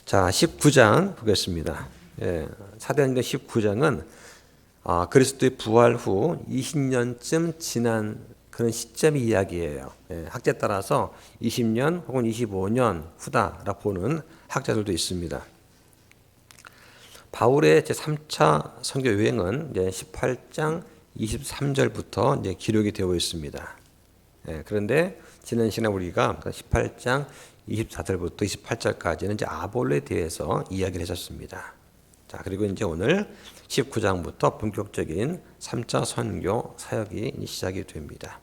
자, 19장 보겠습니다. 사도행전 19장은 그리스도의 부활 후 20년쯤 지난 그런 시점의 이야기예요. 학자에 따라서 20년 혹은 25년 후다라고 보는 학자들도 있습니다. 바울의 제3차 선교 여행은 이제 18장 23절부터 이제 기록이 되어 있습니다. 그런데 지난 시간에 우리가 18장 24절부터 28절까지는 이제 아볼로에 대해서 이야기를 했었습니다. 자, 그리고 이제 오늘 19장부터 본격적인 3차 선교 사역이 시작이 됩니다.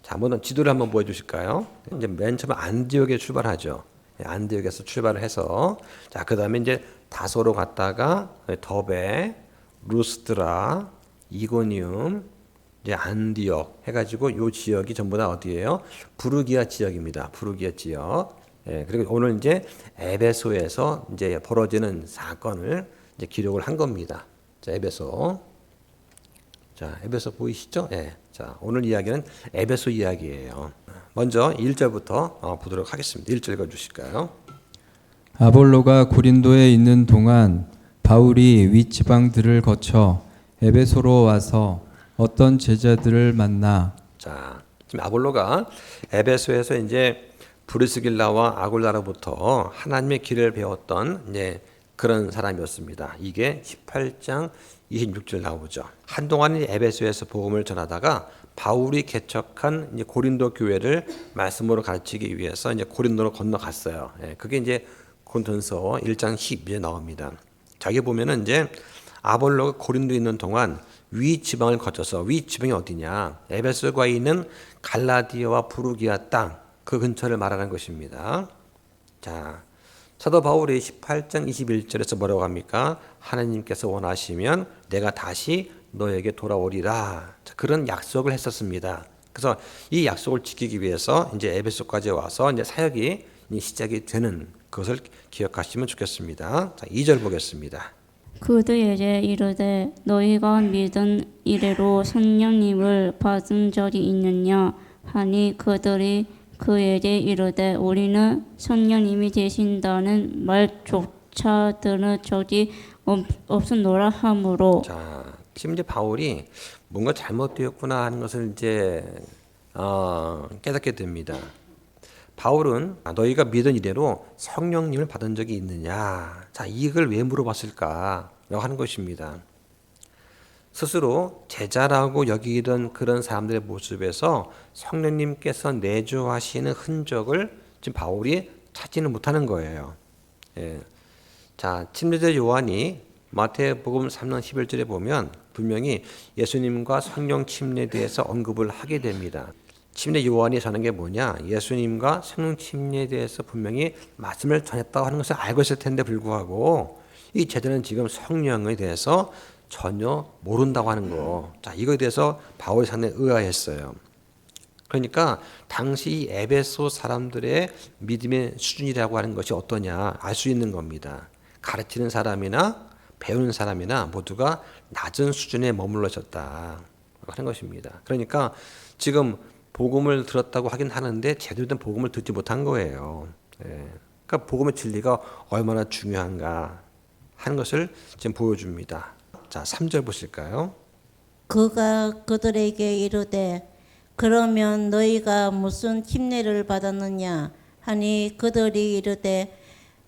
자, 한번 지도를 한번 보여주실까요? 이제 맨 처음에 안디옥에 출발하죠. 안디옥에서 출발을 해서, 자, 그 다음에 이제 다소로 갔다가 더베, 루스드라, 이고니움, 이제 안디옥 해가지고 이 지역이 전부 다 어디예요? 부르기아 지역입니다. 부르기아 지역. 그리고 오늘 이제 에베소에서 이제 벌어지는 사건을 이제 기록을 한 겁니다. 자, 에베소. 자, 에베소 보이시죠? 자, 오늘 이야기는 에베소 이야기예요. 먼저 1절부터 보도록 하겠습니다. 1절 읽어 주실까요? 아볼로가 고린도에 있는 동안 바울이 윗지방들을 거쳐 에베소로 와서 어떤 제자들을 만나. 자, 지금 아볼로가 에베소에서 이제 브리스길라와 아굴라로부터 하나님의 길을 배웠던 이제 그런 사람이었습니다. 이게 18장 26절 나오죠. 한동안 에베소에서 복음을 전하다가 바울이 개척한 이제 고린도 교회를 말씀으로 가르치기 위해서 이제 고린도로 건너갔어요. 그게 이제 고린도전서 1장 12절에 나옵니다. 자기 보면은 이제 아볼로가 고린도에 있는 동안 위 지방을 거쳐서, 위 지방이 어디냐? 에베소가 있는 갈라디아와 부르기아 땅, 그 근처를 말하는 것입니다. 자, 사도 바울이 18장 21절에서 뭐라고 합니까? 하나님께서 원하시면 내가 다시 너에게 돌아오리라. 자, 그런 약속을 했었습니다. 그래서 이 약속을 지키기 위해서 이제 에베소까지 와서 이제 사역이 시작이 되는 것을 기억하시면 좋겠습니다. 자, 2절 보겠습니다. 그들에게 이르되 너희가 믿은 이래로 성령님을 받은 적이 있느냐 하니 그들이 그에게 이르되 우리는 성령님이 되신다는 말조차 들은 적이 없으노라 하므로. 자, 지금 이제 바울이 뭔가 잘못되었구나 하는 것을 이제 깨닫게 됩니다. 바울은 너희가 믿은 이대로 성령님을 받은 적이 있느냐? 자, 이걸 왜 물어봤을까? 라고 하는 것입니다. 스스로 제자라고 여기던 그런 사람들의 모습에서 성령님께서 내주하시는 흔적을 지금 바울이 찾지는 못하는 거예요. 자, 침례자 요한이 마태복음 3장 11절에 보면 분명히 예수님과 성령 침례에 대해서 언급을 하게 됩니다. 침례 요한이 전한 게 뭐냐? 예수님과 성령 침례에 대해서 분명히 말씀을 전했다고 하는 것을 알고 있을 텐데 불구하고 이 제자는 지금 성령에 대해서 전혀 모른다고 하는 거. 자, 이거에 대해서 바울이 상당히 의아했어요. 그러니까 당시 에베소 사람들의 믿음의 수준이라고 하는 것이 어떠냐 알 수 있는 겁니다. 가르치는 사람이나 배우는 사람이나 모두가 낮은 수준에 머물러 있었다 하는 것입니다. 그러니까 지금 복음을 들었다고 하긴 하는데 제대로 된 복음을 듣지 못한 거예요. 그러니까 복음의 진리가 얼마나 중요한가 하는 것을 지금 보여줍니다. 자, 3절 보실까요? 그가 그들에게 이르되 그러면 너희가 무슨 침례를 받았느냐 하니 그들이 이르되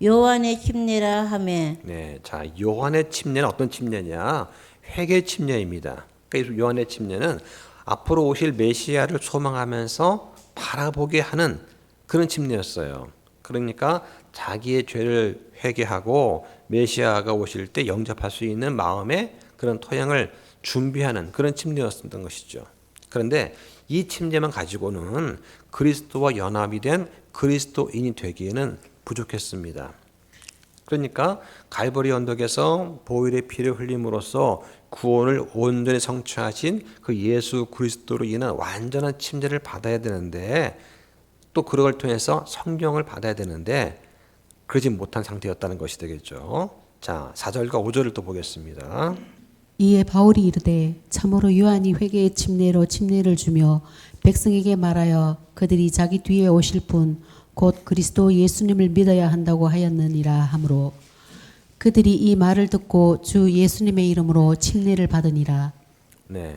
요한의 침례라 하매. 네, 자, 요한의 침례는 어떤 침례냐? 회개 침례입니다. 그러니까 요한의 침례는 앞으로 오실 메시아를 소망하면서 바라보게 하는 그런 침례였어요. 그러니까 자기의 죄를 회개하고 메시아가 오실 때 영접할 수 있는 마음의 그런 토양을 준비하는 그런 침례였던 것이죠. 그런데 이 침례만 가지고는 그리스도와 연합이 된 그리스도인이 되기에는 부족했습니다. 그러니까 갈보리 언덕에서 보혈의 피를 흘림으로써 구원을 온전히 성취하신 그 예수 그리스도로 인한 완전한 침례를 받아야 되는데 또 그걸 통해서 성령을 받아야 되는데 그러지 못한 상태였다는 것이 되겠죠. 자, 4절과 5절을 또 보겠습니다. 이에 바울이 이르되 참으로 요한이 회개의 침례로 침례를 주며 백성에게 말하여 그들이 자기 뒤에 오실 분 곧 그리스도 예수님을 믿어야 한다고 하였느니라 하므로 그들이 이 말을 듣고 주 예수님의 이름으로 침례를 받으니라. 네.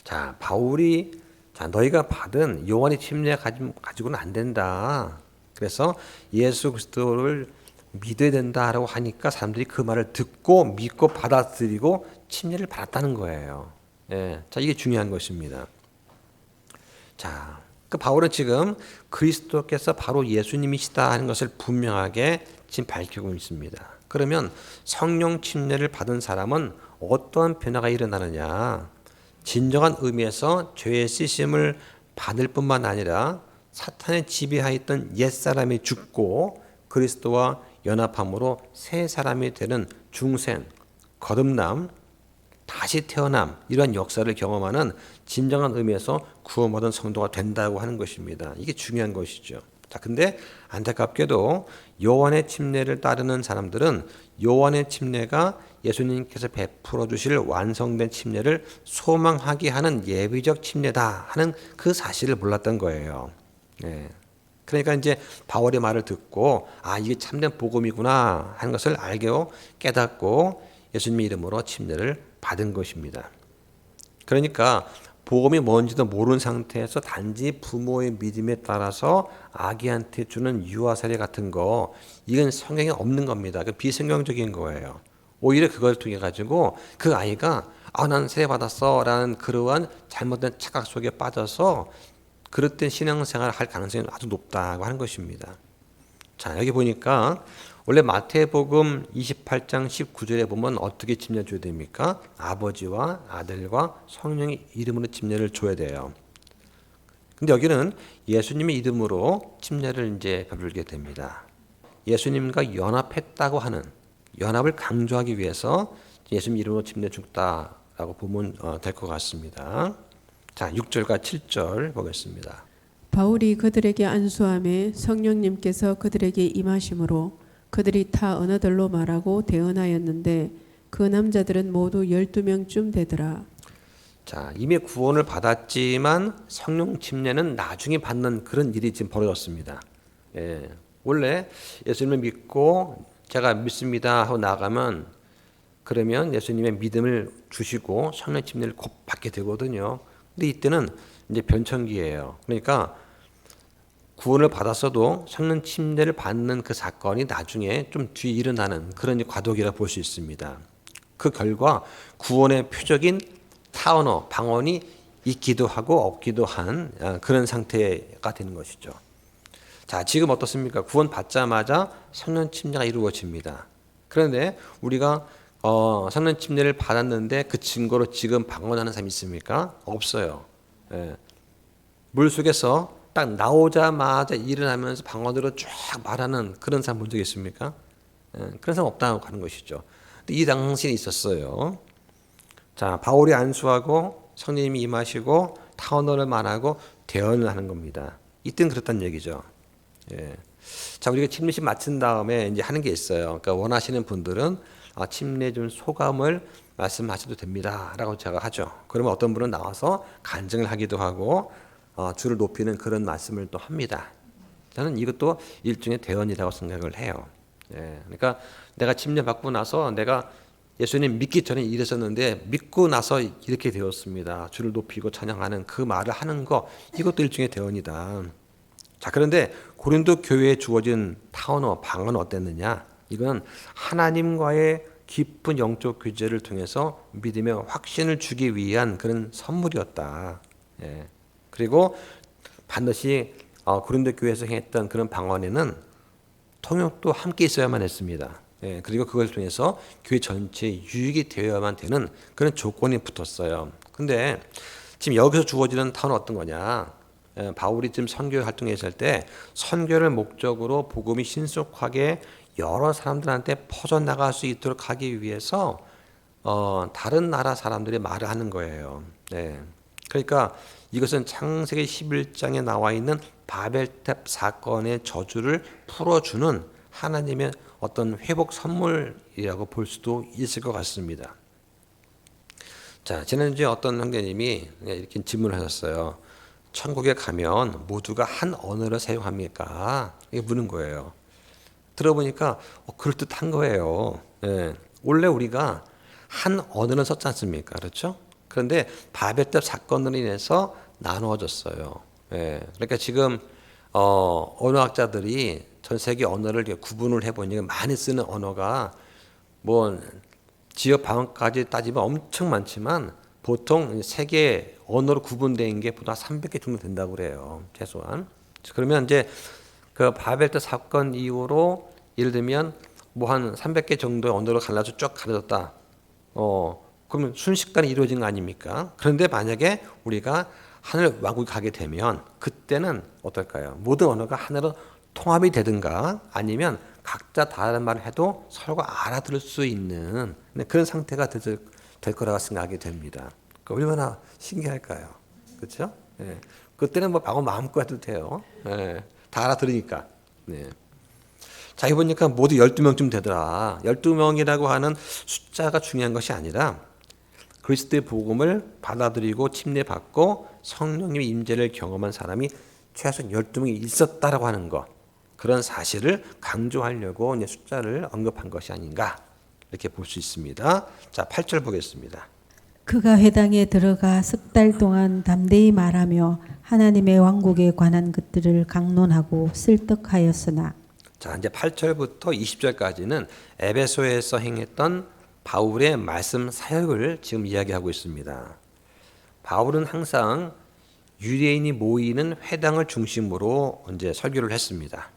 자, 바울이 자, 너희가 받은 요한의 침례 가지고는 안 된다. 그래서 예수 그리스도를 믿어야 된다라고 하니까 사람들이 그 말을 듣고 믿고 받아들이고 침례를 받았다는 거예요. 예. 자, 이게 중요한 것입니다. 자, 그 바울은 지금 그리스도께서 바로 예수님이시다 하는 것을 분명하게 지금 밝히고 있습니다. 그러면 성령 침례를 받은 사람은 어떠한 변화가 일어나느냐? 진정한 의미에서 죄의 씻음을 받을 뿐만 아니라 사탄의 지배하였던 옛사람이 죽고 그리스도와 연합함으로 새 사람이 되는 중생, 거듭남, 다시 태어남 이러한 역사를 경험하는 진정한 의미에서 구원받은 성도가 된다고 하는 것입니다. 이게 중요한 것이죠. 자, 근데 안타깝게도 요한의 침례를 따르는 사람들은 요한의 침례가 예수님께서 베풀어 주실 완성된 침례를 소망하게 하는 예비적 침례다 하는 그 사실을 몰랐던 거예요. 예. 그러니까 이제 바울의 말을 듣고 아, 이게 참된 복음이구나 하는 것을 알고 깨닫고 예수님의 이름으로 침례를 받은 것입니다. 그러니까 복음이 뭔지도 모르는 상태에서 단지 부모의 믿음에 따라서 아기한테 주는 유아 세례 같은 거 이건 성경에 없는 겁니다. 비성경적인 거예요. 오히려 그걸 통해 가지고 그 아이가 아, 난 세례 받았어라는 그러한 잘못된 착각 속에 빠져서 그릇된 신앙생활을 할 가능성이 아주 높다고 하는 것입니다. 자, 여기 보니까 원래 마태복음 28장 19절에 보면 어떻게 침례 줘야 됩니까? 아버지와 아들과 성령의 이름으로 침례를 줘야 돼요. 근데 여기는 예수님의 이름으로 침례를 이제 베풀게 됩니다. 예수님과 연합했다고 하는 연합을 강조하기 위해서 예수님 이름으로 침례 줬다라고 보면 될 것 같습니다. 자, 6절과 7절 보겠습니다. 바울이 그들에게 안수함에 성령님께서 그들에게 임하심으로 그들이 타 언어들로 말하고 대언하였는데 그 남자들은 모두 12명쯤 되더라. 자, 이미 구원을 받았지만 성령 침례는 나중에 받는 그런 일이 지금 벌어졌습니다. 예, 원래 예수님을 믿고 제가 믿습니다 하고 나가면 그러면 예수님의 믿음을 주시고 성령 침례를 곧 받게 되거든요. 근데 이때는 이제 변천기예요. 그러니까 구원을 받았어도 성령 침례를 받는 그 사건이 나중에 좀 뒤에 일어나는 그런 과도기라 볼 수 있습니다. 그 결과 구원의 표적인 타언어, 방언이 있기도 하고 없기도 한 그런 상태가 되는 것이죠. 자, 지금 어떻습니까? 구원 받자마자 성령 침례가 이루어집니다. 그런데 우리가 성령 침례를 받았는데 그 증거로 지금 방언하는 사람이 있습니까? 없어요. 예. 물 속에서 딱 나오자마자 일어나면서 방언으로 쫙 말하는 그런 사람 본 적 있습니까? 예. 그런 사람 없다고 하는 것이죠. 근데 이 당시에 있었어요. 자, 바울이 안수하고 성령님이 임하시고 타언어를 말하고 대언을 하는 겁니다. 이때는 그랬단 얘기죠. 예. 자, 우리가 침례식 마친 다음에 이제 하는 게 있어요. 그러니까 원하시는 분들은 침례 좀 소감을 말씀하셔도 됩니다라고 제가 하죠. 그러면 어떤 분은 나와서 간증을 하기도 하고 주를 높이는 그런 말씀을 또 합니다. 저는 이것도 일종의 대언이라고 생각을 해요. 예. 그러니까 내가 침례 받고 나서 내가 예수님 믿기 전에 이랬었는데 믿고 나서 이렇게 되었습니다. 주를 높이고 찬양하는 그 말을 하는 거 이것도 일종의 대언이다. 자, 그런데 고린도 교회에 주어진 타언어, 방언은 어땠느냐? 이건 하나님과의 깊은 영적 교제를 통해서 믿음의 확신을 주기 위한 그런 선물이었다. 예. 그리고 반드시 고린도 교회에서 했던 그런 방언에는 통역도 함께 있어야만 했습니다. 예. 그리고 그걸 통해서 교회 전체에 유익이 되어야만 되는 그런 조건이 붙었어요. 근데 지금 여기서 주어지는 타언은 어떤 거냐? 바울이 지금 선교 활동했을 때 선교를 목적으로 복음이 신속하게 여러 사람들한테 퍼져나갈 수 있도록 하기 위해서 다른 나라 사람들이 말을 하는 거예요. 네. 그러니까 이것은 창세기 11장에 나와 있는 바벨탑 사건의 저주를 풀어주는 하나님의 어떤 회복 선물이라고 볼 수도 있을 것 같습니다. 자, 지난주에 어떤 형제님이 이렇게 질문을 하셨어요. 천국에 가면 모두가 한 언어를 사용합니까? 이게 묻는 거예요. 들어보니까 그럴듯한 거예요. 예. 원래 우리가 한 언어를 썼지 않습니까? 그렇죠? 그런데 바벨탑 사건으로 인해서 나누어졌어요. 예. 그러니까 지금 언어학자들이 전 세계 언어를 이렇게 구분을 해보니까 많이 쓰는 언어가 뭐 지역 방언까지 따지면 엄청 많지만 보통 세계 언어로 구분된 게 보다 300개 정도 된다고 그래요. 최소한. 그러면 이제 그 바벨탑 사건 이후로 예를 들면 뭐 한 300개 정도의 언어로 갈라서 쭉 갈라졌다. 그러면 순식간에 이루어진 거 아닙니까? 그런데 만약에 우리가 하늘 왕국에 가게 되면 그때는 어떨까요? 모든 언어가 하나로 통합이 되든가 아니면 각자 다른 말을 해도 서로 알아들을 수 있는 그런 상태가 될 거라고 생각하게 됩니다. 얼마나 신기할까요? 그렇죠? 예. 그때는 뭐 방언 마음껏 해도 돼요. 예. 다 알아들으니까. 네. 자, 이 보니까 모두 12명쯤 되더라. 12명이라고 하는 숫자가 중요한 것이 아니라 그리스도의 복음을 받아들이고 침례받고 성령님의 임재를 경험한 사람이 최소 12명이 있었다라고 하는 것. 그런 사실을 강조하려고 이제 숫자를 언급한 것이 아닌가 이렇게 볼 수 있습니다. 자, 8절 보겠습니다. 그가 회당에 들어가 석 달 동안 담대히 말하며 하나님의 왕국에 관한 것들을 강론하고 설득하였으나 자, 이제 8절부터 20절까지는 에베소에서 행했던 바울의 말씀 사역을 지금 이야기하고 있습니다. 바울은 항상 유대인이 모이는 회당을 중심으로 이제 설교를 했습니다.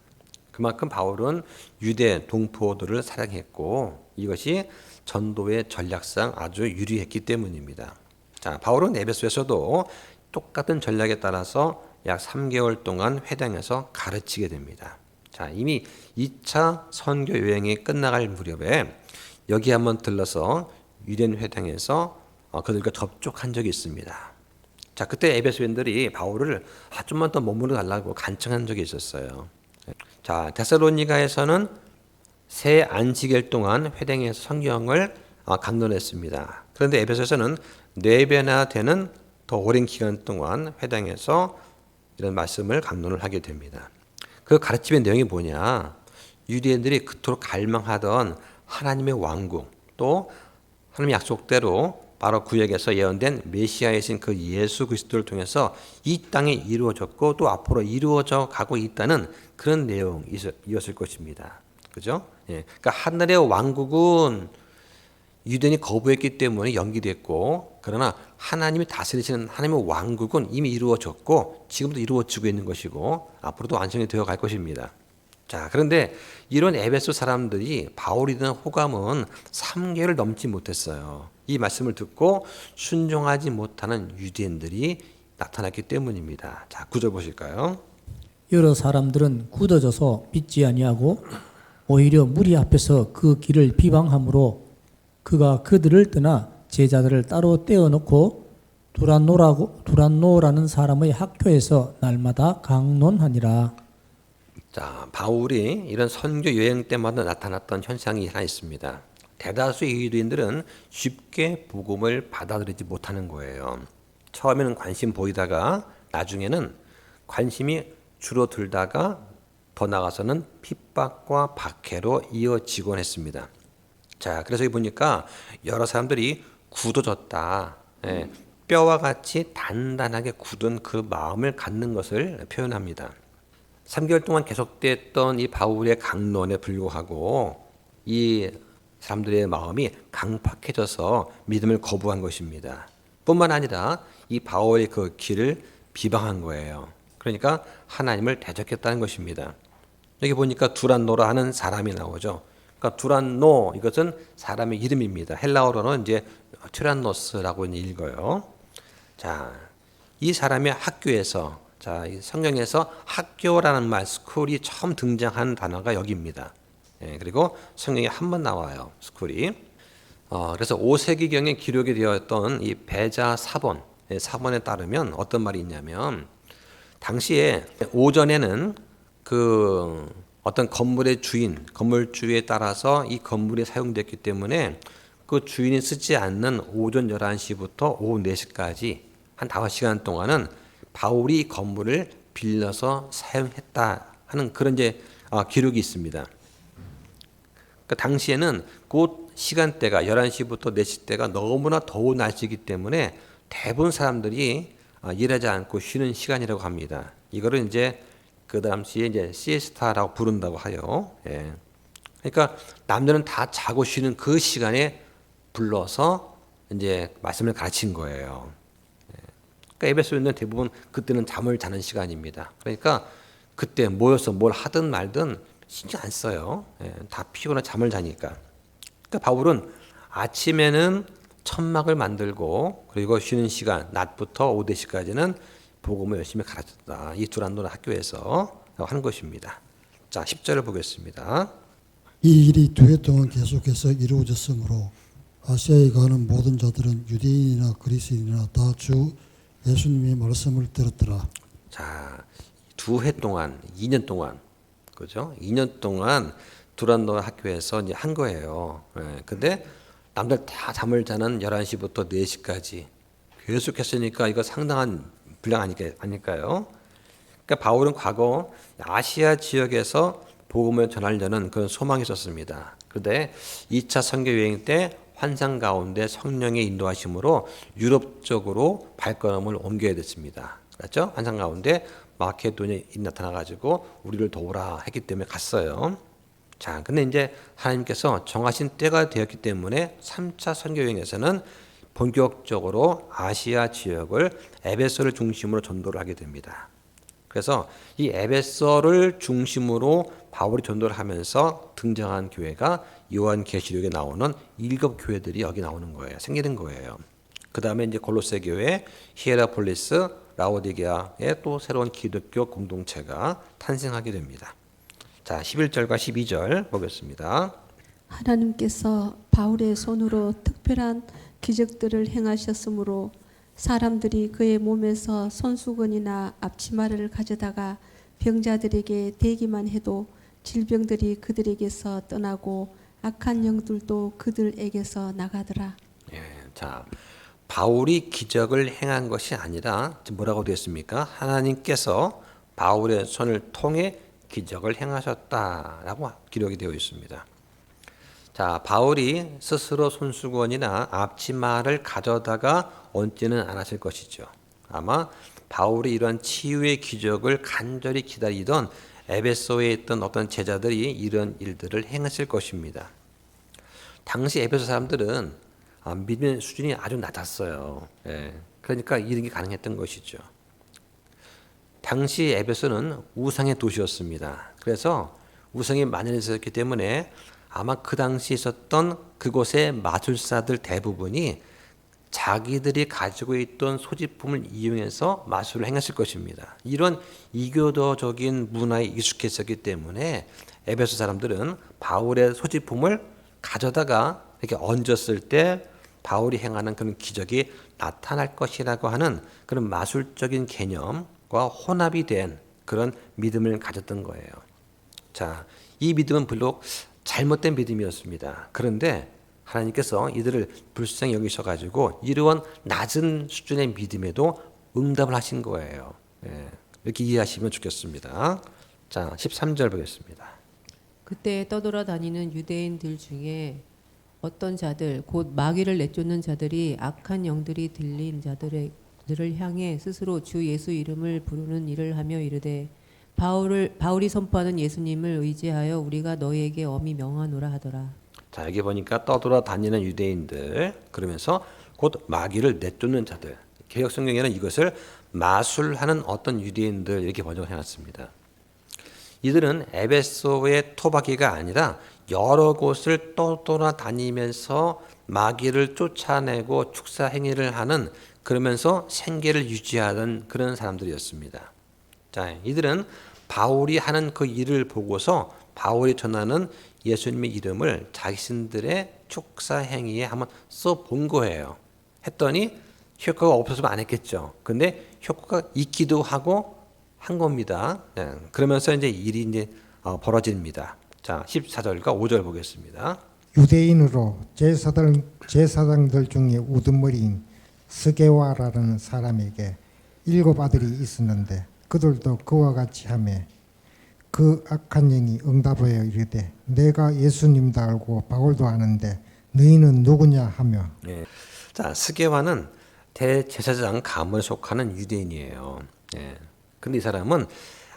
그만큼 바울은 유대 동포들을 사랑했고 이것이 전도의 전략상 아주 유리했기 때문입니다. 자, 바울은 에베소에서도 똑같은 전략에 따라서 약 3개월 동안 회당에서 가르치게 됩니다. 자, 이미 2차 선교 여행이 끝나갈 무렵에 여기 한번 들러서 유대인 회당에서 그들과 접촉한 적이 있습니다. 자, 그때 에베소인들이 바울을 좀만 더 머무러 달라고 간청한 적이 있었어요. 자, 데살로니가에서는 새 안식일 동안 회당에서 성경을 강론했습니다. 그런데 에베소에서는 4배나 되는 더 오랜 기간 동안 회당에서 이런 말씀을 강론을 하게 됩니다. 그 가르침의 내용이 뭐냐? 유대인들이 그토록 갈망하던 하나님의 왕국, 또 하나님의 약속대로 바로 구약에서 예언된 메시아이신 그 예수 그리스도를 통해서 이 땅에 이루어졌고 또 앞으로 이루어져 가고 있다는 그런 내용이었을 것입니다. 그죠? 예. 그러니까 하늘의 왕국은 유대인이 거부했기 때문에 연기됐고, 그러나 하나님이 다스리시는 하나님의 왕국은 이미 이루어졌고 지금도 이루어지고 있는 것이고 앞으로도 완성이 되어 갈 것입니다. 자, 그런데 이런 에베소 사람들이 바울이 든 호감은 3개월을 넘지 못했어요. 이 말씀을 듣고 순종하지 못하는 유대인들이 나타났기 때문입니다. 자, 9절 보실까요? 여러 사람들은 굳어져서 믿지 아니하고 오히려 무리 앞에서 그 길을 비방함으로 그가 그들을 떠나 제자들을 따로 떼어놓고 두란노라는 사람의 학교에서 날마다 강론하니라. 자, 바울이 이런 선교 여행 때마다 나타났던 현상이 하나 있습니다. 대다수의 유대인들은 쉽게 복음을 받아들이지 못하는 거예요. 처음에는 관심 보이다가 나중에는 관심이 줄어들다가 더 나아가서는 핍박과 박해로 이어지곤 했습니다. 자, 그래서 여기 보니까 여러 사람들이 굳어졌다. 예, 뼈와 같이 단단하게 굳은 그 마음을 갖는 것을 표현합니다. 3개월 동안 계속됐던 이 바울의 강론에 불구하고 이 사람들의 마음이 강팍해져서 믿음을 거부한 것입니다. 뿐만 아니라 이 바울의 그 길을 비방한 거예요. 그러니까 하나님을 대적했다는 것입니다. 여기 보니까 두란노라 하는 사람이 나오죠. 그러니까 두란노, 이것은 사람의 이름입니다. 헬라어로는 이제 티란노스라고 읽어요. 자, 이 사람의 학교에서, 자, 이 성경에서 학교라는 말, 스쿨이 처음 등장한 단어가 여기입니다. 예, 그리고 성경에 한 번 나와요, 스쿨이. 그래서 5세기경에 기록이 되었던 이 베자 사본, 사본에 따르면 어떤 말이 있냐면, 당시에 오전에는 그 어떤 건물의 주인, 건물주에 따라서 이 건물이 사용됐기 때문에 그 주인이 쓰지 않는 오전 11시부터 오후 4시까지 한 5시간 동안은 바울이 건물을 빌려서 사용했다 하는 그런 이제 기록이 있습니다. 그 당시에는 그 시간대가 11시부터 4시 때가 너무나 더운 날씨이기 때문에 대부분 사람들이 일하지 않고 쉬는 시간이라고 합니다. 이거를 이제 그 당시에 이제 시에스타라고 부른다고 하요. 예. 그러니까 남들은 다 자고 쉬는 그 시간에 불러서 이제 말씀을 가르친 거예요. 예. 그러니까 에베소인은 대부분 그때는 잠을 자는 시간입니다. 그러니까 그때 모여서 뭘 하든 말든 신경 안 써요. 예. 다 피곤해 잠을 자니까. 그러니까 바울은 아침에는 천막을 만들고 그리고 쉬는 시간 낮부터 오후 4시까지는 복음을 열심히 가르쳤다. 이 두란노 학교에서 하는 것입니다. 자, 10절을 보겠습니다. 이 일이 2해 동안 계속해서 이루어졌으므로 아시아에 가는 모든 자들은 유대인이나 그리스인이나 다 주 예수님의 말씀을 들었더라. 자, 2해 동안, 2년 동안, 그죠? 2년 동안 두란노 학교에서 이제 한 거예요. 예, 근데 남들 다 잠을 자는 11시부터 4시까지 계속했으니까 이거 상당한 분량 아닐까요? 그러니까 바울은 과거 아시아 지역에서 복음을 전하려는 그런 소망이 있었습니다. 그런데 2차 선교 여행 때 환상 가운데 성령의 인도하심으로 유럽 쪽으로 발걸음을 옮겨야 됐습니다. 그렇죠? 환상 가운데 마케도니아에 나타나가지고 우리를 도우라 했기 때문에 갔어요. 자, 근데 이제 하나님께서 정하신 때가 되었기 때문에 3차 선교 여행에서는 본격적으로 아시아 지역을 에베소를 중심으로 전도를 하게 됩니다. 그래서 이 에베소를 중심으로 바울이 전도를 하면서 등장한 교회가 요한계시록에 나오는 7교회들이 여기 나오는 거예요. 생기는 거예요. 그 다음에 이제 골로새 교회, 히에라폴리스, 라오디게아의 또 새로운 기독교 공동체가 탄생하게 됩니다. 자, 11절과 12절 보겠습니다. 하나님께서 바울의 손으로 특별한 기적들을 행하셨으므로 사람들이 그의 몸에서 손수건이나 앞치마를 가져다가 병자들에게 대기만 해도 질병들이 그들에게서 떠나고 악한 영들도 그들에게서 나가더라. 예, 자, 바울이 기적을 행한 것이 아니라 뭐라고 되어 있습니까? 하나님께서 바울의 손을 통해 기적을 행하셨다라고 기록이 되어 있습니다. 자, 바울이 스스로 손수건이나 앞치마를 가져다가 얹지는 않았을 것이죠. 아마 바울이 이러한 치유의 기적을 간절히 기다리던 에베소에 있던 어떤 제자들이 이런 일들을 행했을 것입니다. 당시 에베소 사람들은 믿음의 수준이 아주 낮았어요. 예, 그러니까 이런 게 가능했던 것이죠. 당시 에베소는 우상의 도시였습니다. 그래서 우상이 만연해 있었기 때문에 아마 그 당시 있었던 그곳의 마술사들 대부분이 자기들이 가지고 있던 소지품을 이용해서 마술을 행했을 것입니다. 이런 이교도적인 문화에 익숙했었기 때문에 에베소 사람들은 바울의 소지품을 가져다가 이렇게 얹었을 때 바울이 행하는 그런 기적이 나타날 것이라고 하는 그런 마술적인 개념과 혼합이 된 그런 믿음을 가졌던 거예요. 자, 이 믿음은 별로 잘못된 믿음이었습니다. 그런데 하나님께서 이들을 불쌍히 여기셔가지고 이러한 낮은 수준의 믿음에도 응답을 하신 거예요. 예, 이렇게 이해하시면 좋겠습니다. 자, 13절 보겠습니다. 그때 떠돌아다니는 유대인들 중에 어떤 자들 곧 마귀를 내쫓는 자들이 악한 영들이 들린 자들을 향해 스스로 주 예수 이름을 부르는 일을 하며 이르되 바울이 선포하는 예수님을 의지하여 우리가 너희에게 엄히 명하노라 하더라. 자, 여기 보니까 떠돌아다니는 유대인들 그러면서 곧 마귀를 내쫓는 자들. 개역 성경에는 이것을 마술하는 어떤 유대인들 이렇게 번역을 해놨습니다. 이들은 에베소의 토박이가 아니라 여러 곳을 떠돌아다니면서 마귀를 쫓아내고 축사 행위를 하는 그러면서 생계를 유지하던 그런 사람들이었습니다. 자, 이들은 바울이 하는 그 일을 보고서 바울이 전하는 예수님의 이름을 자신들의 축사 행위에 한번 써본 거예요. 했더니 효과가 없었으면 안 했겠죠. 근데 효과가 있기도 하고 한 겁니다. 네, 그러면서 이제 일이 이제 벌어집니다. 자, 14절과 5절 보겠습니다. 유대인으로 제사장들 중에 우두머리인 스게와라는 사람에게 7 아들이 있었는데 그들도 그와 같이 하매 그 악한 영이 응답하여 이르되 내가 예수님도 알고 바울도 아는데 너희는 누구냐 하며. 예. 자, 스게와는 대제사장 가문에 속하는 유대인이에요. 예. 근데 이 사람은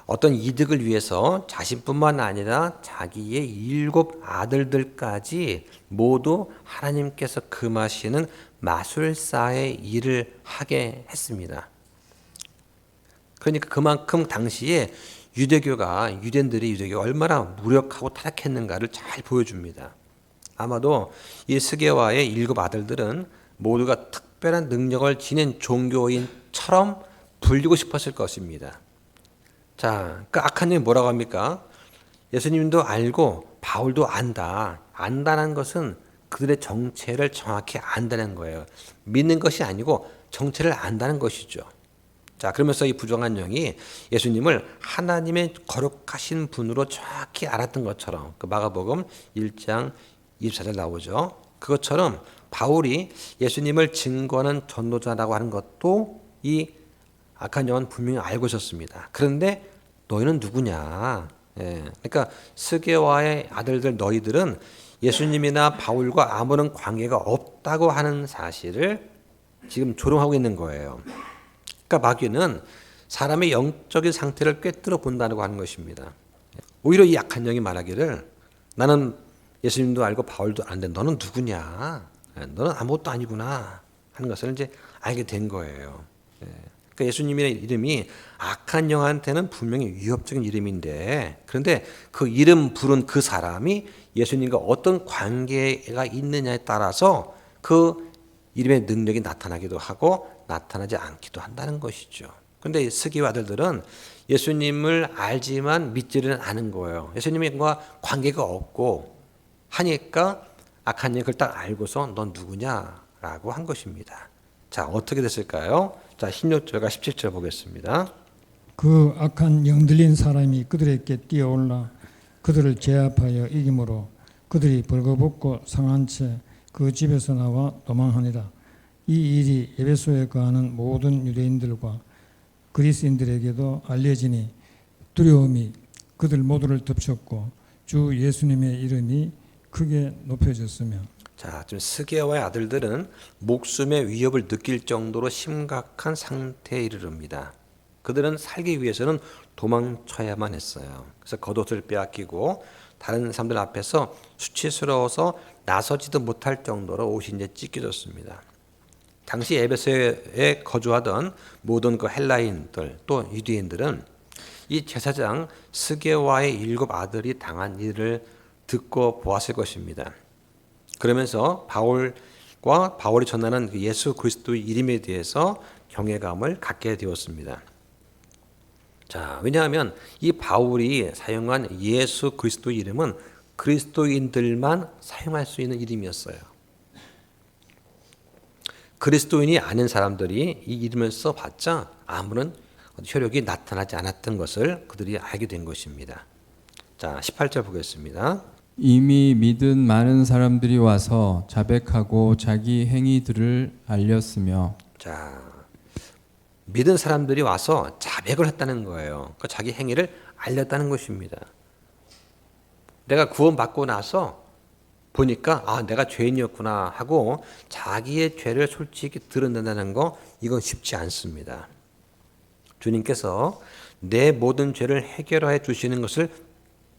어떤 이득을 위해서 자신뿐만 아니라 자기의 7 아들들까지 모두 하나님께서 금하시는 마술사의 일을 하게 했습니다. 그러니까 그만큼 당시에 유대교가 얼마나 무력하고 타락했는가를 잘 보여줍니다. 아마도 이 스게와의 7 아들들은 모두가 특별한 능력을 지닌 종교인처럼 불리고 싶었을 것입니다. 자, 그 악한 영이 뭐라고 합니까? 예수님도 알고 바울도 안다. 안다는 것은 그들의 정체를 정확히 안다는 거예요. 믿는 것이 아니고 정체를 안다는 것이죠. 자, 그러면서 이 부정한 영이 예수님을 하나님의 거룩하신 분으로 정확히 알았던 것처럼 그 마가복음 1장 24절 나오죠. 그것처럼 바울이 예수님을 증거하는 전도자라고 하는 것도 이 악한 영은 분명히 알고 있었습니다. 그런데 너희는 누구냐? 예, 그러니까 스게와의 아들들 너희들은 예수님이나 바울과 아무런 관계가 없다고 하는 사실을 지금 조롱하고 있는 거예요. 그러니까 마귀는 사람의 영적인 상태를 꿰뚫어 본다고 하는 것입니다. 오히려 이 악한 영이 말하기를 나는 예수님도 알고 바울도 아는데 너는 누구냐? 너는 아무것도 아니구나 하는 것을 이제 알게 된 거예요. 그러니까 예수님의 이름이 악한 영한테는 분명히 위협적인 이름인데 그런데 그 이름 부른 그 사람이 예수님과 어떤 관계가 있느냐에 따라서 그 이름의 능력이 나타나기도 하고 나타나지 않기도 한다는 것이죠. 그런데 스게와 아들들은 예수님을 알지만 믿지는 않은 거예요. 예수님과 관계가 없고 하니까 악한 영이 그걸 딱 알고서 넌 누구냐라고 한 것입니다. 자, 어떻게 됐을까요? 자, 16절과 17절 보겠습니다. 그 악한 영들린 사람이 그들에게 뛰어올라 그들을 제압하여 이기므로 그들이 벌거벗고 상한 채 그 집에서 나와 도망하니라. 이 일이 에베소에 거하는 모든 유대인들과 그리스인들에게도 알려지니 두려움이 그들 모두를 덮쳤고 주 예수님의 이름이 크게 높여졌으며. 자, 지금 스게와의 아들들은 목숨의 위협을 느낄 정도로 심각한 상태에 이르릅니다. 그들은 살기 위해서는 도망쳐야만 했어요. 그래서 겉옷을 빼앗기고 다른 사람들 앞에서 수치스러워서 나서지도 못할 정도로 옷이 이제 찢겨졌습니다. 당시 에베소에 거주하던 모든 그 헬라인들 또 유대인들은 이 제사장 스게와의 7 아들이 당한 일을 듣고 보았을 것입니다. 그러면서 바울이 전하는 그 예수 그리스도의 이름에 대해서 경외감을 갖게 되었습니다. 자, 왜냐하면 이 바울이 사용한 예수 그리스도의 이름은 그리스도인들만 사용할 수 있는 이름이었어요. 그리스도인이 아닌 사람들이 이 이름을 써봤자 아무런 효력이 나타나지 않았던 것을 그들이 알게 된 것입니다. 자, 18절 보겠습니다. 이미 믿은 많은 사람들이 와서 자백하고 자기 행위들을 알렸으며. 자, 믿은 사람들이 와서 자백을 했다는 거예요. 그러니까 자기 행위를 알렸다는 것입니다. 내가 구원받고 나서 보니까 아, 내가 죄인이었구나 하고 자기의 죄를 솔직히 드러낸다는 거 이건 쉽지 않습니다. 주님께서 내 모든 죄를 해결해 주시는 것을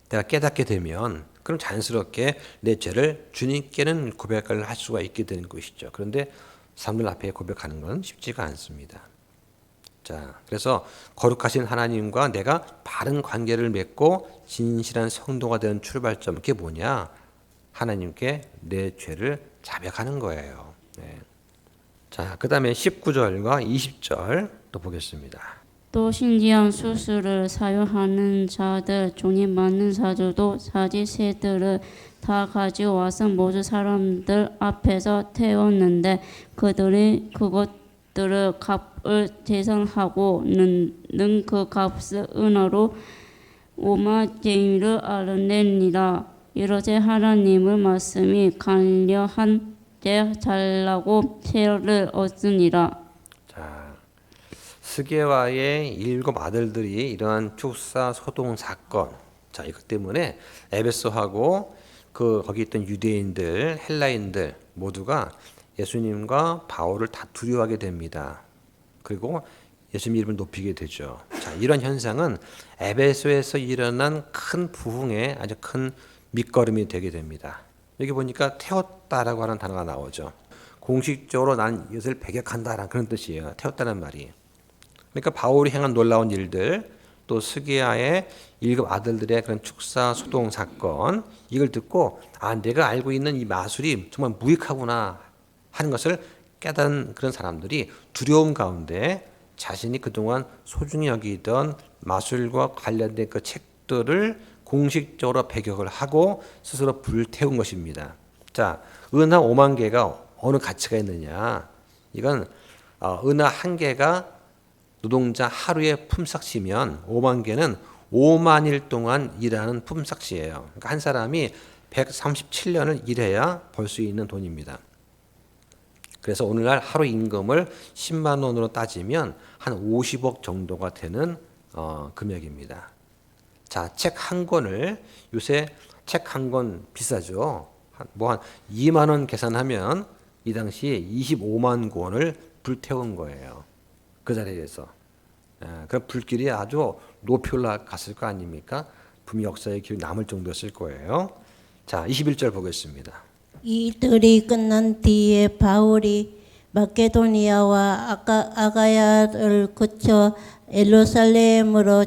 내가 깨닫게 되면 그럼 자연스럽게 내 죄를 주님께는 고백을 할 수가 있게 되는 것이죠. 그런데 사람들 앞에 고백하는 건 쉽지가 않습니다. 자, 그래서 거룩하신 하나님과 내가 바른 관계를 맺고 진실한 성도가 되는 출발점 그게 뭐냐? 하나님께 내 죄를 자백하는 거예요. 네. 자, 그 다음에 19절과 20절 또 보겠습니다. 또 신기한 수술을 사용하는 자들 종이 많은 사주도 사지새들을 다 가져와서 모든 사람들 앞에서 태웠는데 그들이 그것들을 값을 계산하고는 그 값을 은으로 5만 제니를 알아내니라. 이로써 하나님의 말씀이 간려한 데 잘나고 세를 얻으니라. 자, 스게와의 7 아들들이 이러한 축사 소동 사건 자, 이것 때문에 에베소하고 거기 있던 유대인들, 헬라인들 모두가 예수님과 바울을 다 두려워하게 됩니다. 그리고 예수님 이름을 높이게 되죠. 자, 이런 현상은 에베소에서 일어난 큰 부흥의 아주 큰 밑거름이 되게 됩니다. 여기 보니까 태웠다라고 하는 단어가 나오죠. 공식적으로 난 이것을 배격한다라는 그런 뜻이에요. 태웠다는 말이. 그러니까 바울이 행한 놀라운 일들, 또 스기야의 1급 아들들의 그런 축사 소동 사건, 이걸 듣고 내가 알고 있는 이 마술이 정말 무익하구나 하는 것을 깨달은 그런 사람들이 두려움 가운데 자신이 그동안 소중히 여기던 마술과 관련된 그 책들을 공식적으로 배격을 하고 스스로 불태운 것입니다. 자, 은하 5만 개가 어느 가치가 있느냐? 이건 은하 한 개가 노동자 하루의 품삯이면 5만 개는 5만 일 동안 일하는 품삯이에요. 그러니까 한 사람이 137년을 일해야 벌 수 있는 돈입니다. 그래서 오늘날 하루 임금을 10만 원으로 따지면 한 50억 정도가 되는 금액입니다. 자, 책 한 권을 요새 책 한 권 비싸죠. 한 2만 원 계산하면 이 당시에 25만 권을 불태운 거예요. 그 자리에서. 그 불길이 아주 높이 올라갔을 거 아닙니까? 분명 역사의 기록이 남을 정도였을 거예요. 자, 21절 보겠습니다. 이들이 끝난 뒤에 바울이 마케도니아와 아가야를 거쳐 예루살렘으로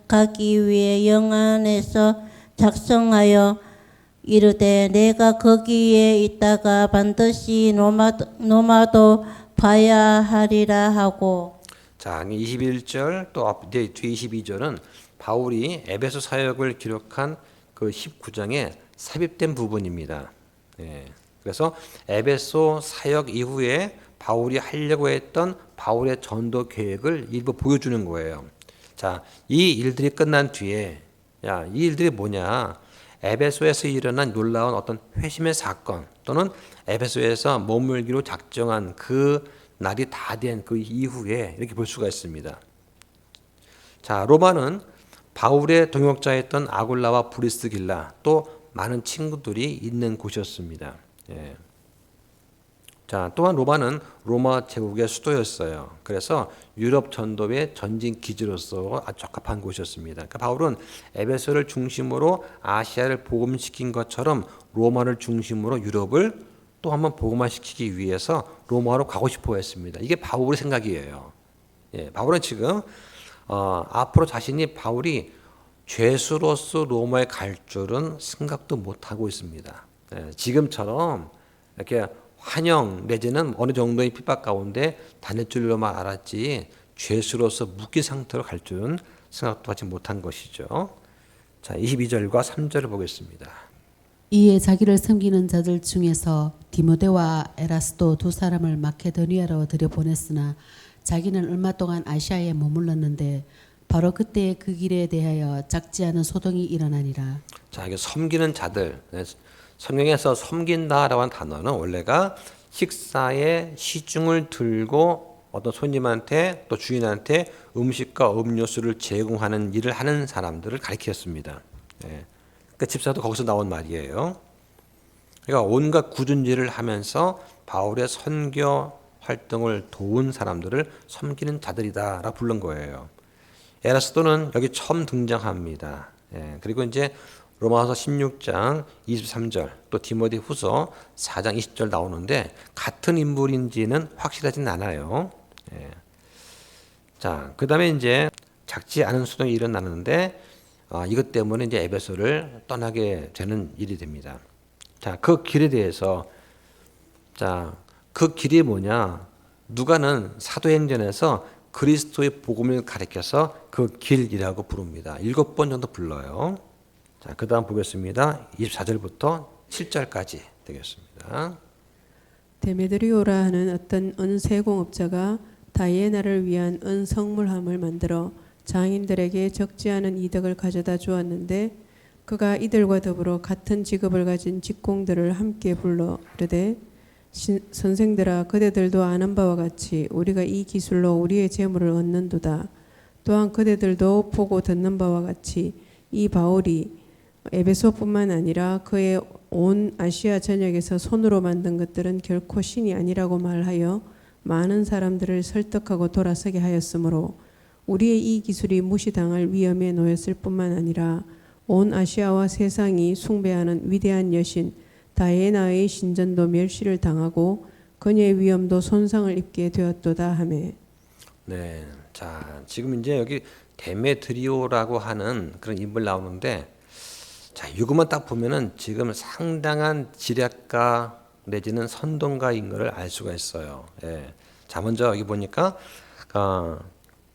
가기 위해 영안에서 작성하여 이르되 내가 거기에 있다가 반드시 로마도 봐야 하리라 하고. 자, 21절 또 뒤에 22절은 바울이 에베소 사역을 기록한 그 19장에 삽입된 부분입니다. 예. 그래서 에베소 사역 이후에 바울이 하려고 했던 바울의 전도 계획을 일부 보여주는 거예요. 자, 이 일들이 끝난 뒤에 이 일들이 뭐냐? 에베소에서 일어난 놀라운 어떤 회심의 사건 또는 에베소에서 머물기로 작정한 그 날이 다 된 그 이후에 이렇게 볼 수가 있습니다. 자, 로마는 바울의 동역자였던 아굴라와 브리스길라 또 많은 친구들이 있는 곳이었습니다. 예. 자, 또한 로마는 로마 제국의 수도였어요. 그래서 유럽 전도의 전진 기지로서 아주 적합한 곳이었습니다. 그러니까 바울은 에베소를 중심으로 아시아를 복음시킨 것처럼 로마를 중심으로 유럽을 또 한번 복음화시키기 위해서 로마로 가고 싶어 했습니다. 이게 바울의 생각이에요. 예, 바울은 지금 앞으로 바울이 죄수로서 로마에 갈 줄은 생각도 못하고 있습니다. 예, 지금처럼 이렇게 환영 내지는 어느 정도의 핍박 가운데 다닐 줄로만 알았지 죄수로서 묶인 상태로 갈 줄은 생각도 하지 못한 것이죠. 자, 22절과 3절을 보겠습니다. 이에 자기를 섬기는 자들 중에서 디모데와 에라스도 두 사람을 마케도니아로 들여보냈으나 자기는 얼마 동안 아시아에 머물렀는데 바로 그때 그 길에 대하여 작지 않은 소동이 일어나니라. 자, 이게 섬기는 자들, 성경에서 섬긴다라고 하는 단어는 원래가 식사에 시중을 들고 어떤 손님한테 또 주인한테 음식과 음료수를 제공하는 일을 하는 사람들을 가리켰습니다. 예. 그러니까 집사도 거기서 나온 말이에요. 그러니까 온갖 굳은 일을 하면서 바울의 선교 활동을 도운 사람들을 섬기는 자들이다라고 부른 거예요. 에라스도는 여기 처음 등장합니다. 예. 그리고 이제 로마서 16장 23절 또 디모데 후서 4장 20절 나오는데 같은 인물인지는 확실하진 않아요. 예. 자, 그 다음에 이제 작지 않은 소동이 일어나는데 이것 때문에 이제 에베소를 떠나게 되는 일이 됩니다. 자, 그 길에 대해서 그 길이 뭐냐? 누가는 사도행전에서 그리스도의 복음을 가리켜서 그 길이라고 부릅니다. 7번 정도 불러요. 자, 그 다음 보겠습니다. 24절부터 7절까지 되겠습니다. 데메드리오라 하는 어떤 은세공업자가 다이애나를 위한 은성물함을 만들어 장인들에게 적지 않은 이득을 가져다 주었는데 그가 이들과 더불어 같은 직업을 가진 직공들을 함께 불러 이르되 선생들아 그대들도 아는 바와 같이 우리가 이 기술로 우리의 재물을 얻는도다. 또한 그대들도 보고 듣는 바와 같이 이 바울이 에베소뿐만 아니라 그의 온 아시아 전역에서 손으로 만든 것들은 결코 신이 아니라고 말하여 많은 사람들을 설득하고 돌아서게 하였으므로 우리의 이 기술이 무시당할 위험에 놓였을 뿐만 아니라 온 아시아와 세상이 숭배하는 위대한 여신 다이애나의 신전도 멸시를 당하고 그녀의 위엄도 손상을 입게 되었도다 하며. 네, 자 지금 이제 여기 데메드리오라고 하는 그런 인물 나오는데, 자 이것만 딱 보면은 지금 상당한 지략가 내지는 선동가인 것을 알 수가 있어요. 예. 자 먼저 여기 보니까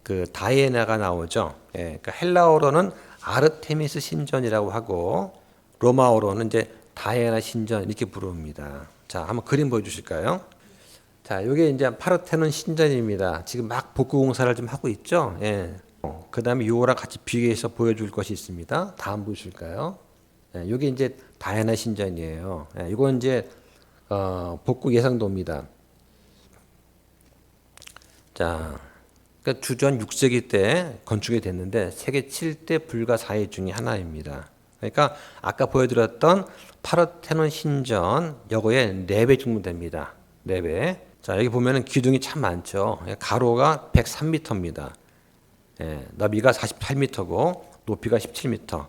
그 다이애나가 나오죠. 예. 그러니까 헬라어로는 아르테미스 신전이라고 하고 로마어로는 이제 다이애나 신전 이렇게 부릅니다. 자 한번 그림 보여주실까요? 자 이게 이제 파르테논 신전입니다. 지금 막 복구 공사를 좀 하고 있죠. 예. 그 다음에 요거랑 같이 비교해서 보여줄 것이 있습니다. 다음 보실까요? 예, 이게 이제 다이애나 신전이에요. 예, 이건 이제 복구 예상도입니다. 자, 그러니까 주전 6세기 때 건축이 됐는데 세계 7대 불가사의 중에 하나입니다. 그러니까 아까 보여드렸던 파르테논 신전 요거의 4배 정도 됩니다. 4배. 자, 여기 보면은 기둥이 참 많죠. 가로가 103m입니다. 예, 너비가 48m고 높이가 17m.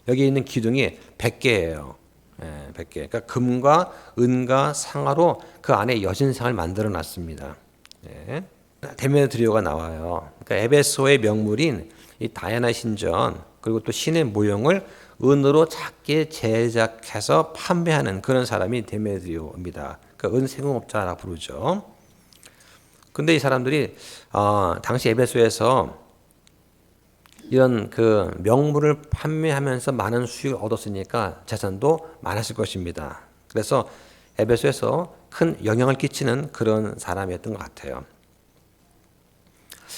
여기 있는 기둥이 100개예요. 예, 100개. 그러니까 금과 은과 상아로 그 안에 여신상을 만들어 놨습니다. 예. 데메드리오가 나와요. 그러니까 에베소의 명물인 이 다이애나 신전 그리고 또 신의 모형을 은으로 작게 제작해서 판매하는 그런 사람이 데메드리오입니다. 그러니까 은세공업자라 부르죠. 근데 이 사람들이 당시 에베소에서 이런 그 명물을 판매하면서 많은 수익을 얻었으니까 재산도 많았을 것입니다. 그래서 에베소에서 큰 영향을 끼치는 그런 사람이었던 것 같아요.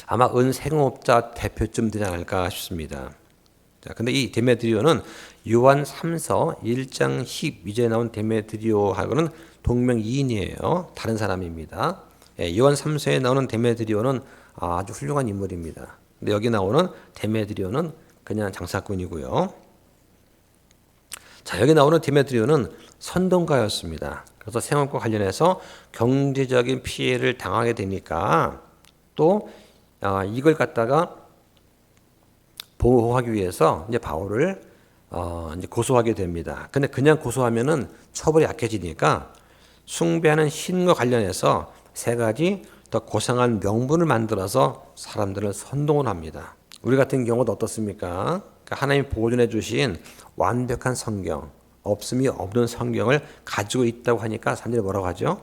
아마 은생업자 대표쯤 되지 않을까 싶습니다. 자, 근데 이 데메드리오는 요한 3서 1장 12절에 나온 데메드리오하고는 동명이인이에요. 다른 사람입니다. 예, 요한 3서에 나오는 데메드리오는 아주 훌륭한 인물입니다. 근데 여기 나오는 데메드리오는 그냥 장사꾼이고요. 자, 여기 나오는 데메드리오는 선동가였습니다. 그래서 생업과 관련해서 경제적인 피해를 당하게 되니까 또 이걸 갖다가 보호하기 위해서 이제 바울을 이제 고소하게 됩니다. 근데 그냥 고소하면은 처벌이 약해지니까 숭배하는 신과 관련해서 3가지 더 고상한 명분을 만들어서 사람들을 선동을 합니다. 우리 같은 경우도 어떻습니까? 그러니까 하나님이 보존해 주신 완벽한 성경, 없음이 없는 성경을 가지고 있다고 하니까 사람들이 뭐라고 하죠?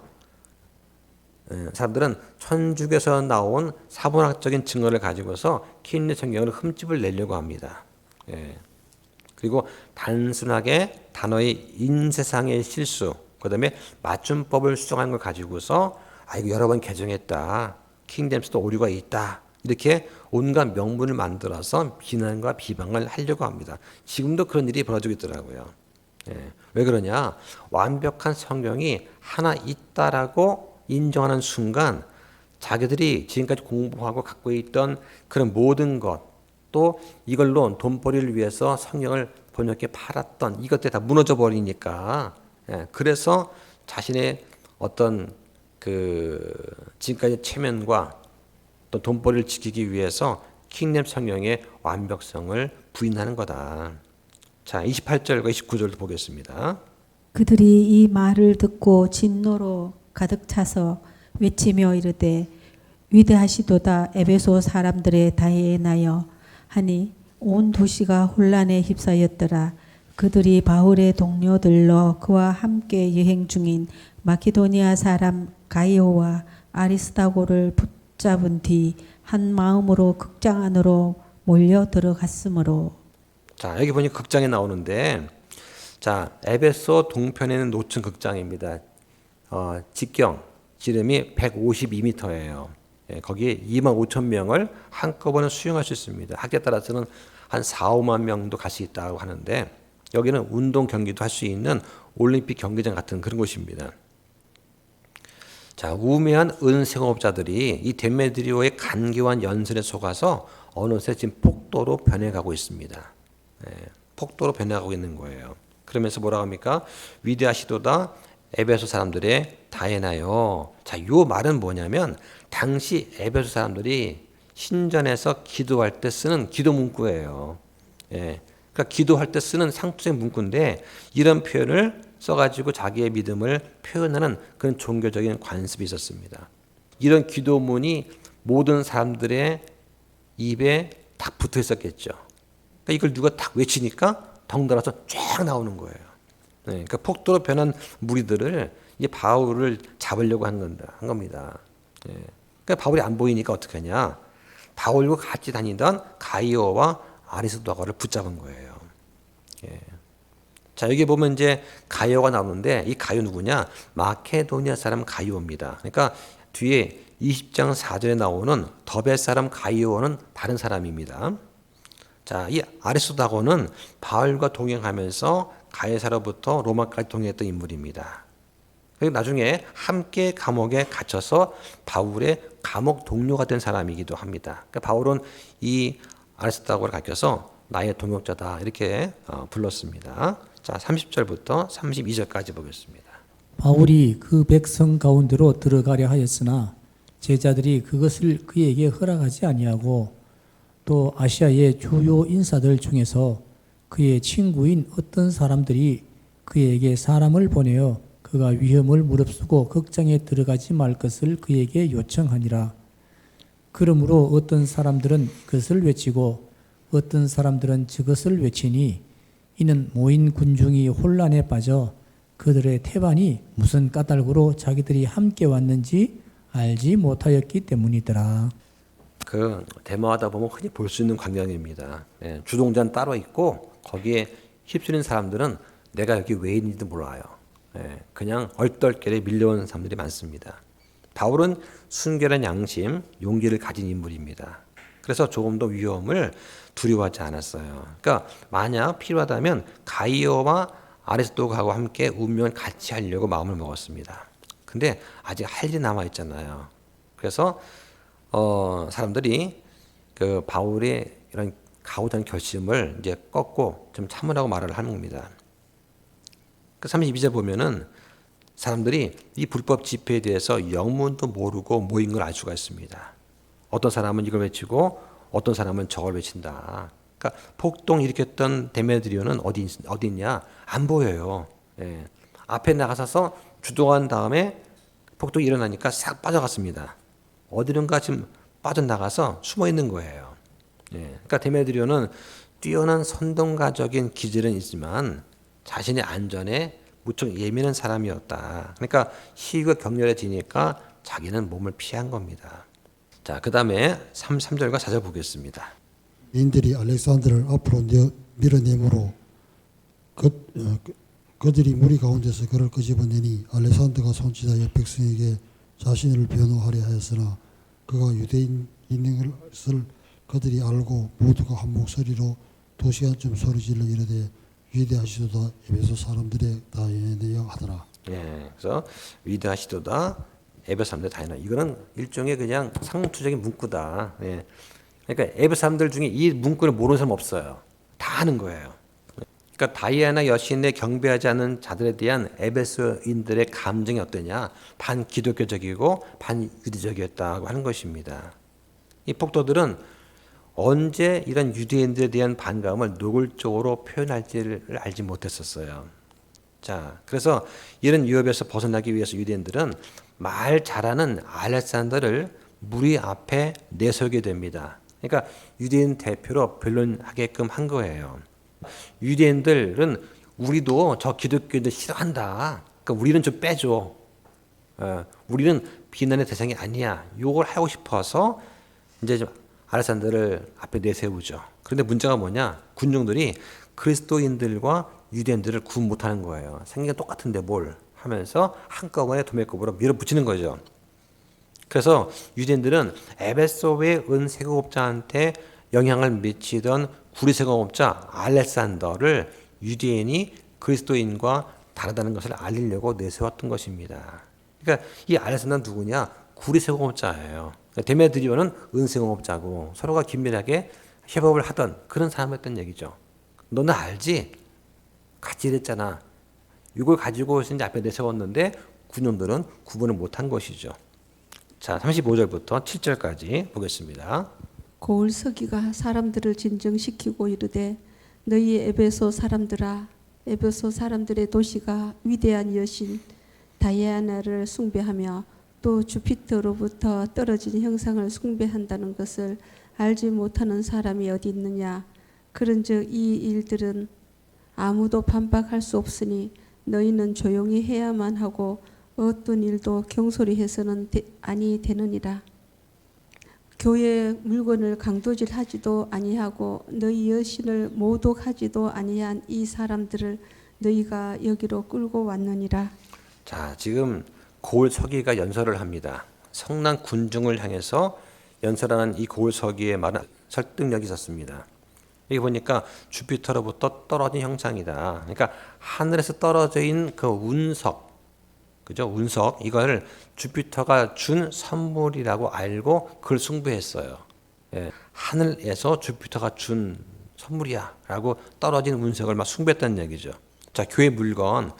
사람들은 천주교에서 나온 사본학적인 증거를 가지고서 킹리 성경을 흠집을 내려고 합니다. 그리고 단순하게 단어의 인쇄상의 실수, 그 다음에 맞춤법을 수정한 걸 가지고서 이거 여러 번 개정했다. 킹잼스도 오류가 있다. 이렇게 온갖 명분을 만들어서 비난과 비방을 하려고 합니다. 지금도 그런 일이 벌어지고 있더라고요. 왜 그러냐? 완벽한 성경이 하나 있다라고 인정하는 순간 자기들이 지금까지 공부하고 갖고 있던 그런 모든 것, 또 이걸로 돈벌이를 위해서 성경을 번역해 팔았던 이것들이 다 무너져 버리니까, 그래서 자신의 어떤 그 지금까지 체면과 또 돈벌이를 지키기 위해서 킹잼 성경의 완벽성을 부인하는 거다. 자, 28절과 29절도 보겠습니다. 그들이 이 말을 듣고 진노로 가득 차서 외치며 이르되 위대하시도다 에베소 사람들의 다이애나여 하니 온 도시가 혼란에 휩싸였더라. 그들이 바울의 동료들로 그와 함께 여행 중인 마케도니아 사람 가이오와 아리스다고를 붙잡은 뒤 한 마음으로 극장 안으로 몰려 들어갔으므로. 자, 여기 보니 극장에 나오는데, 자, 에베소 동편에 있는 노천 극장입니다. 직경 지름이 152m예요. 거기에 25,000명을 한꺼번에 수용할 수 있습니다. 학교에 따라서는 한 4, 5만 명도 갈 수 있다고 하는데, 여기는 운동 경기도 할 수 있는 올림픽 경기장 같은 그런 곳입니다. 자, 우매한 은생업자들이 이 데메드리오의 간교한 연설에 속아서 어느새 지금 폭도로 변해가고 있습니다. 폭도로 변해가고 있는 거예요. 그러면서 뭐라고 합니까? 위대하시도다 에베소 사람들의 다해나요. 자, 요 말은 뭐냐면 당시 에베소 사람들이 신전에서 기도할 때 쓰는 기도 문구예요. 예. 그러니까 기도할 때 쓰는 상투적 문구인데 이런 표현을 써가지고 자기의 믿음을 표현하는 그런 종교적인 관습이 있었습니다. 이런 기도문이 모든 사람들의 입에 딱 붙어 있었겠죠. 그러니까 이걸 누가 딱 외치니까 덩달아서 쫙 나오는 거예요. 네, 그러니까 폭도로 변한 무리들을 이제 바울을 잡으려고 한 겁니다. 예. 그러니까 바울이 안 보이니까 어떻게 하냐? 바울과 같이 다니던 가이오와 아리스도아를 붙잡은 거예요. 예. 자, 여기 보면 이제 가이오가 나오는데 이 가이오 누구냐? 마케도니아 사람 가이오입니다. 그러니까 뒤에 20장 4절에 나오는 더베 사람 가이오는 다른 사람입니다. 자, 이 아리스도아는 바울과 동행하면서 가이사로부터 로마까지 동행했던 인물입니다. 그리고 나중에 함께 감옥에 갇혀서 바울의 감옥 동료가 된 사람이기도 합니다. 그러니까 바울은 이 아리스도아를 가르쳐서 나의 동역자다 이렇게 불렀습니다. 자, 30절부터 32절까지 보겠습니다. 바울이 그 백성 가운데로 들어가려 하였으나 제자들이 그것을 그에게 허락하지 아니하고 또 아시아의 주요 인사들 중에서 그의 친구인 어떤 사람들이 그에게 사람을 보내어 그가 위험을 무릅쓰고 극장에 들어가지 말 것을 그에게 요청하니라. 그러므로 어떤 사람들은 그것을 외치고 어떤 사람들은 저것을 외치니 이는 모인 군중이 혼란에 빠져 그들의 태반이 무슨 까닭으로 자기들이 함께 왔는지 알지 못하였기 때문이더라. 그 대모하다 보면 흔히 볼 수 있는 광경입니다. 예, 주동자는 따로 있고 거기에 휩쓸린 사람들은 내가 여기 왜 있는지도 몰라요. 예, 그냥 얼떨결에 밀려온 사람들이 많습니다. 바울은 순결한 양심, 용기를 가진 인물입니다. 그래서 조금 더 위험을 두려워하지 않았어요. 그러니까 만약 필요하다면 가이오와 아리스도하고 함께 운명을 같이 하려고 마음을 먹었습니다. 근데 아직 할 일이 남아 있잖아요. 그래서 사람들이 그 바울의 이런 가오던 결심을 이제 꺾고 좀 참으라고 말을 하는 겁니다. 그 32절 보면은 사람들이 이 불법 집회에 대해서 영문도 모르고 모인 걸 알 수가 있습니다. 어떤 사람은 이걸 외치고 어떤 사람은 저걸 외친다. 그러니까 폭동 일으켰던 데메드리오는 어디 있냐? 안 보여요. 예. 앞에 나가서 주도한 다음에 폭동이 일어나니까 싹 빠져갔습니다. 어디론가 지금 빠져나가서 숨어 있는 거예요. 예. 그러니까 데메드리오는 뛰어난 선동가적인 기질은 있지만 자신의 안전에 무척 예민한 사람이었다. 그러니까 시위가 격렬해지니까 자기는 몸을 피한 겁니다. 자, 그 다음에 3절과 4절 보겠습니다. 인들이 알렉산더를 앞으로 밀어내므로 그들이 무리 가운데서 그를 끄집어내니 알렉산더가 손짓하여 백성에게 자신을 변호하려 하였으나 그가 유대인 있는 것을 그들이 알고 모두가 한 목소리로 2시간쯤 소리질러 이르되 위대하시도다 에베소 사람들의 다해내여 하더라. 예, 그래서 위대하시도다 에베소 사람들의 다해내여. 이거는 일종의 그냥 상투적인 문구다. 예. 그러니까 에베소 사람들 중에 이 문구를 모르는 사람 없어요. 다 아는 거예요. 그러니까 다이아나 여신에 경배하지 않는 자들에 대한 에베소인들의 감정이 어떠냐? 반기독교적이고 반유대적이었다고 하는 것입니다. 이 폭도들은 언제 이런 유대인들에 대한 반감을 노골적으로 표현할지를 알지 못했었어요. 자, 그래서 이런 위협에서 벗어나기 위해서 유대인들은 말 잘하는 알렉산더를 무리 앞에 내세우게 됩니다. 그러니까 유대인 대표로 변론하게끔 한 거예요. 유대인들은 우리도 저 기독교인들 싫어한다. 그러니까 우리는 좀 빼줘. 우리는 비난의 대상이 아니야. 욕을 하고 싶어서 이제 좀 알렉산더를 앞에 내세우죠. 그런데 문제가 뭐냐? 군중들이 그리스도인들과 유대인들을 구분 못하는 거예요. 생긴 똑같은데 뭘 하면서 한꺼번에 도매급으로 밀어붙이는 거죠. 그래서 유대인들은 에베소의 은세공업자한테 영향을 미치던 구리세공업자 알렉산더를 유대인이 그리스도인과 다르다는 것을 알리려고 내세웠던 것입니다. 그러니까 이 알렉산더는 누구냐? 구리세공업자예요. 데메드리오는 은세공업자고 서로가 긴밀하게 협업을 하던 그런 사람이었던 얘기죠. 너는 알지? 같이 일했잖아. 이걸 가지고 이제 앞에 내세웠는데 군용들은 구분을 못한 것이죠. 자, 35절부터 7절까지 보겠습니다. 고을 서기가 사람들을 진정시키고 이르되 너희 에베소 사람들아 에베소 사람들의 도시가 위대한 여신 다이아나를 숭배하며 또 주피터로부터 떨어진 형상을 숭배한다는 것을 알지 못하는 사람이 어디 있느냐. 그런즉 이 일들은 아무도 반박할 수 없으니 너희는 조용히 해야만 하고 어떤 일도 경솔히 해서는 아니 되느니라. 교회 물건을 강도질하지도 아니하고 너희 여신을 모독하지도 아니한 이 사람들을 너희가 여기로 끌고 왔느니라. 자, 지금 고을 서기가 연설을 합니다. 성난 군중을 향해서 연설하는 이 고을 서기의 말은 설득력이 있었습니다. 여기 보니까 주피터로부터 떨어진 형상이다. 그러니까 하늘에서 떨어진 그 운석, 그죠? 운석, 이걸 주피터가 준 선물이라고 알고 그걸 숭배했어요. 예, 하늘에서 주피터가 준 선물이야 라고 떨어진 운석을 막 숭배했다는 얘기죠. 자, 교회 물건,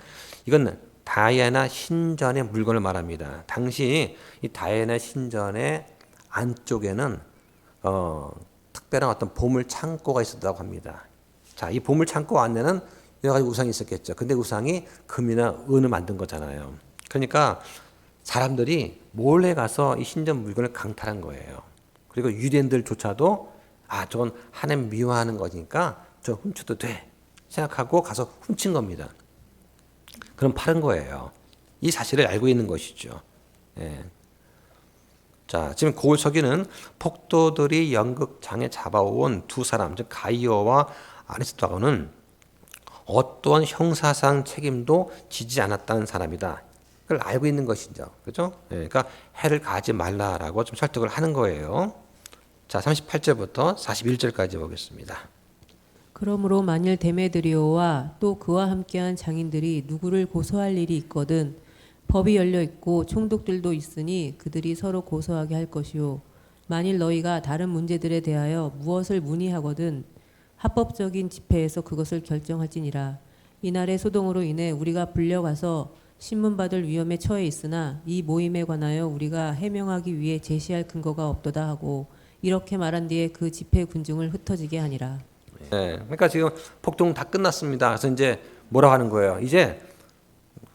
이건 다이애나 신전의 물건을 말합니다. 당시 이 다이애나 신전의 안쪽에는 특별한 어떤 보물 창고가 있었다고 합니다. 자, 이 보물 창고 안에는 여러 가지 우상이 있었겠죠. 근데 우상이 금이나 은을 만든 거잖아요. 그러니까 사람들이 몰래 가서 이 신전 물건을 강탈한 거예요. 그리고 유대인들조차도 저건 하나님 미워하는 거니까 저 훔쳐도 돼 생각하고 가서 훔친 겁니다. 그럼 팔은 거예요. 이 사실을 알고 있는 것이죠. 예. 자, 지금 고을 서기는 폭도들이 연극장에 잡아온 두 사람, 즉 가이오와 아리스토하고는 어떠한 형사상 책임도 지지 않았다는 사람이다. 그걸 알고 있는 것이죠. 그죠? 예, 그러니까 해를 가하지 말라라고 좀 설득을 하는 거예요. 자, 38절부터 41절까지 보겠습니다. 그러므로 만일 데메드리오와 또 그와 함께한 장인들이 누구를 고소할 일이 있거든 법이 열려 있고 총독들도 있으니 그들이 서로 고소하게 할 것이요 만일 너희가 다른 문제들에 대하여 무엇을 문의하거든 합법적인 집회에서 그것을 결정할지니라. 이날의 소동으로 인해 우리가 불려가서 신문받을 위험에 처해 있으나 이 모임에 관하여 우리가 해명하기 위해 제시할 근거가 없도다 하고 이렇게 말한 뒤에 그 집회 군중을 흩어지게 하니라. 네, 그러니까 지금 폭동 다 끝났습니다. 그래서 이제 뭐라고 하는 거예요? 이제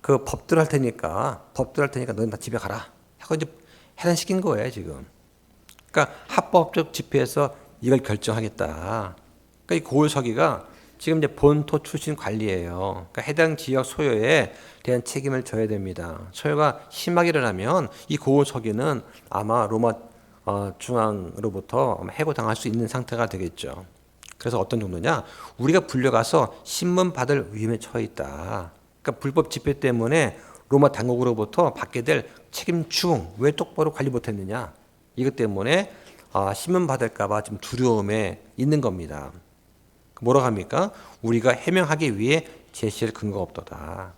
그 법대로 할 테니까 너는 다 집에 가라 하고 이제 해산시킨 거예요 지금. 그러니까 합법적 집회에서 이걸 결정하겠다. 그러니까 이 고을 서기가 지금 이제 본토 출신 관리예요. 그러니까 해당 지역 소요에 대한 책임을 져야 됩니다. 소요가 심하게 일어나면 이 고을 서기는 아마 로마 중앙으로부터 해고당할 수 있는 상태가 되겠죠. 그래서 어떤 정도냐? 우리가 불려가서 신문 받을 위험에 처해 있다. 그러니까 불법 집회 때문에 로마 당국으로부터 받게 될 책임충 왜 똑바로 관리 못했느냐? 이것 때문에 신문 받을까봐 좀 두려움에 있는 겁니다. 뭐라고 합니까? 우리가 해명하기 위해 제시할 근거가 없도다.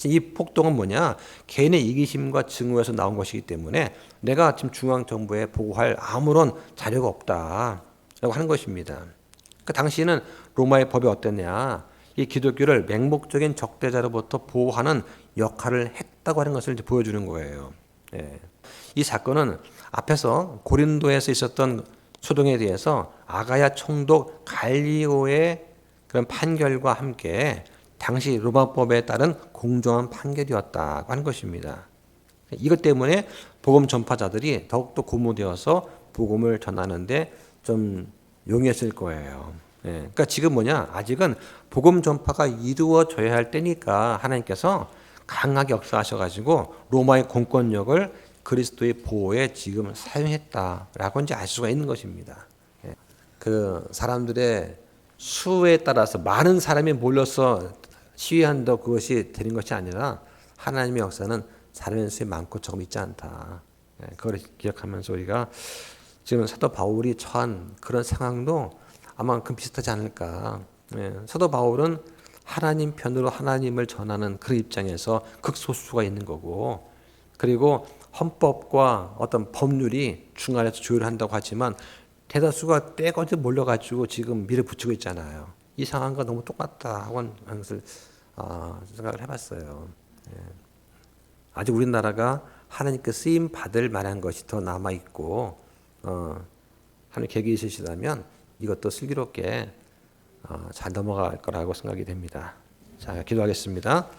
이 폭동은 뭐냐? 개인의 이기심과 증오에서 나온 것이기 때문에 내가 지금 중앙정부에 보고할 아무런 자료가 없다라고 하는 것입니다. 그 당시에는 로마의 법이 어땠냐? 이 기독교를 맹목적인 적대자로부터 보호하는 역할을 했다고 하는 것을 이제 보여주는 거예요. 예. 이 사건은 앞에서 고린도에서 있었던 소동에 대해서 아가야 총독 갈리오의 그런 판결과 함께 당시 로마법에 따른 공정한 판결이었다고 하는 것입니다. 이것 때문에 복음 전파자들이 더욱더 고무되어서 복음을 전하는데 좀 용이했을 거예요. 예. 그러니까 지금 뭐냐? 아직은 복음 전파가 이루어져야 할 때니까 하나님께서 강하게 역사하셔가지고 로마의 공권력을 그리스도의 보호에 지금 사용했다라고 이제 알 수가 있는 것입니다. 예. 그 사람들의 수에 따라서 많은 사람이 몰려서 시위한다고 그것이 되는 것이 아니라 하나님의 역사는 사람의 수에 많고 적음 있지 않다. 예. 그걸 기억하면서 우리가 지금 사도 바울이 처한 그런 상황도 아마 그 비슷하지 않을까. 예. 사도 바울은 하나님 편으로 하나님을 전하는 그런 입장에서 극소수가 있는 거고, 그리고 헌법과 어떤 법률이 중간에서 조율한다고 하지만 대다수가 떼거지 몰려가지고 지금 밀어붙이고 있잖아요. 이 상황과 너무 똑같다 하는 것을 생각을 해봤어요. 예. 아직 우리나라가 하나님께 쓰임 받을 만한 것이 더 남아 있고 하는 계획이 있으시다면 이것도 슬기롭게 잘 넘어갈 거라고 생각이 됩니다. 자, 기도하겠습니다.